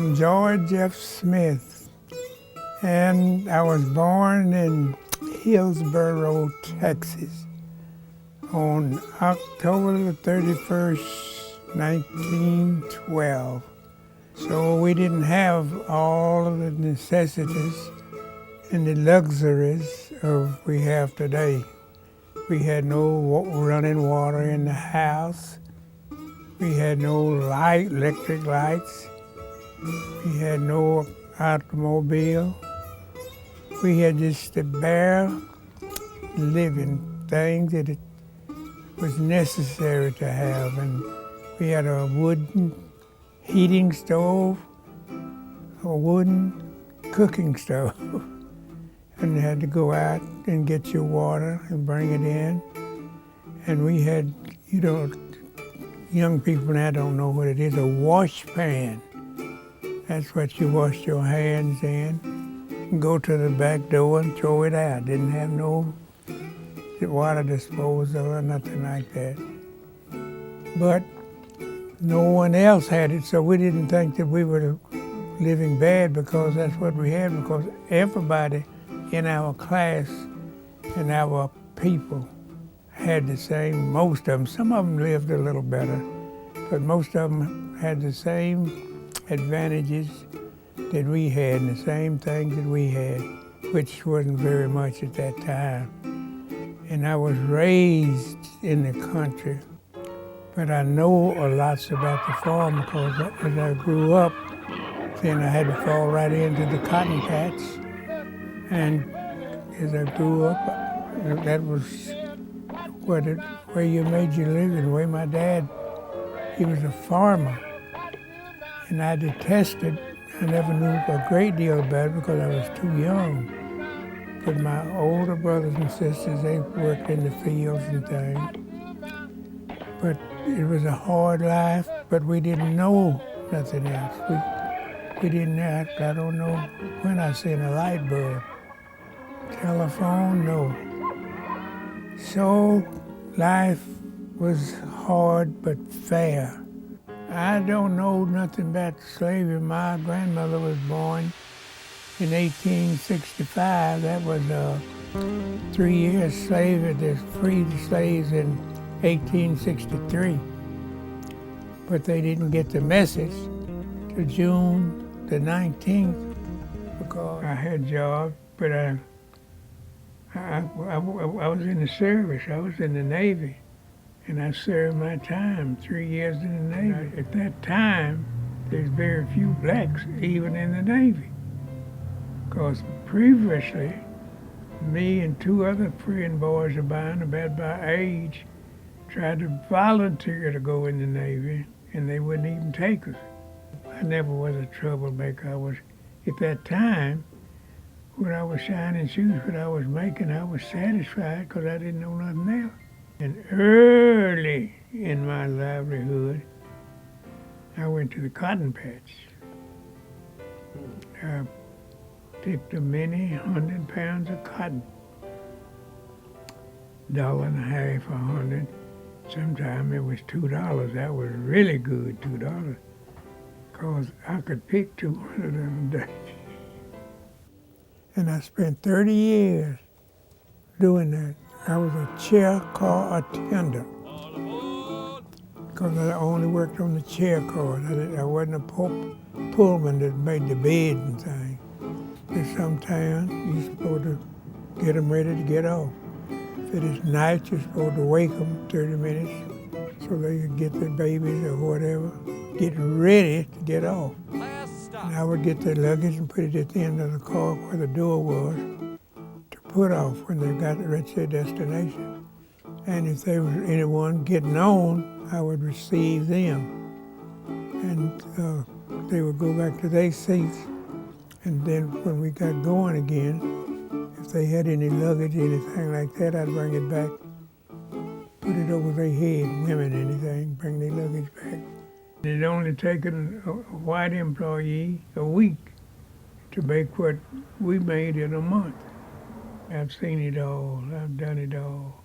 I'm George F. Smith, and I was born in Hillsboro, Texas, on October the 31st, 1912. So we didn't have all of the necessities and the luxuries of we have today. We had no running water in the house. We had no electric lights. We had no automobile. We had just the bare living things that it was necessary to have. And we had a wooden heating stove, a wooden cooking stove. And you had to go out and get your water and bring it in. And we had, young people now don't know what it is, a wash pan. That's what you washed your hands in. And go to the back door and throw it out. Didn't have no water disposal or nothing like that. But no one else had it, so we didn't think that we were living bad because that's what we had, because everybody in our class and our people had the same, most of them. Some of them lived a little better, but most of them had the same advantages that we had and the same things that we had, which wasn't very much at that time. And I was raised in the country, but I know a lot about the farm because as I grew up, then I had to fall right into the cotton patch. And as I grew up, that was where you made your living. The way my dad, he was a farmer. And I detested, I never knew a great deal about it because I was too young. But my older brothers and sisters, they worked in the fields and things. But it was a hard life, but we didn't know nothing else. We didn't have, I don't know when I seen a light bulb. Telephone, no. So life was hard but fair. I don't know nothing about slavery. My grandmother was born in 1865. That was 3 years slavery. They freed the slaves in 1863. But they didn't get the message till June the 19th because I had jobs, but I was in the service. I was in the Navy. And I served my time, 3 years in the Navy. At that time, there's very few blacks even in the Navy. Because previously, me and two other friend boys of mine, about my age, tried to volunteer to go in the Navy, and they wouldn't even take us. I never was a troublemaker. At that time, when I was shining shoes, what I was making, I was satisfied because I didn't know nothing else. And early in my livelihood, I went to the cotton patch. I picked a many 100 pounds of cotton. $1.50 a 100. Sometimes it was $2. That was really good, $2. Because I could pick 200 of them a day. And I spent 30 years doing that. I was a chair car attendant because I only worked on the chair cars. I wasn't a pullman that made the bed and things. But sometimes you're supposed to get them ready to get off. If it is night, you're supposed to wake them 30 minutes so they could get their babies or whatever, get ready to get off. And I would get their luggage and put it at the end of the car where the door was, put off when they got to reach their destination. And if there was anyone getting on, I would receive them. And they would go back to their seats. And then when we got going again, if they had any luggage, anything like that, I'd bring it back, put it over their head, women, anything, bring their luggage back. It only taken a white employee a week to make what we made in a month. I've seen it all. I've done it all.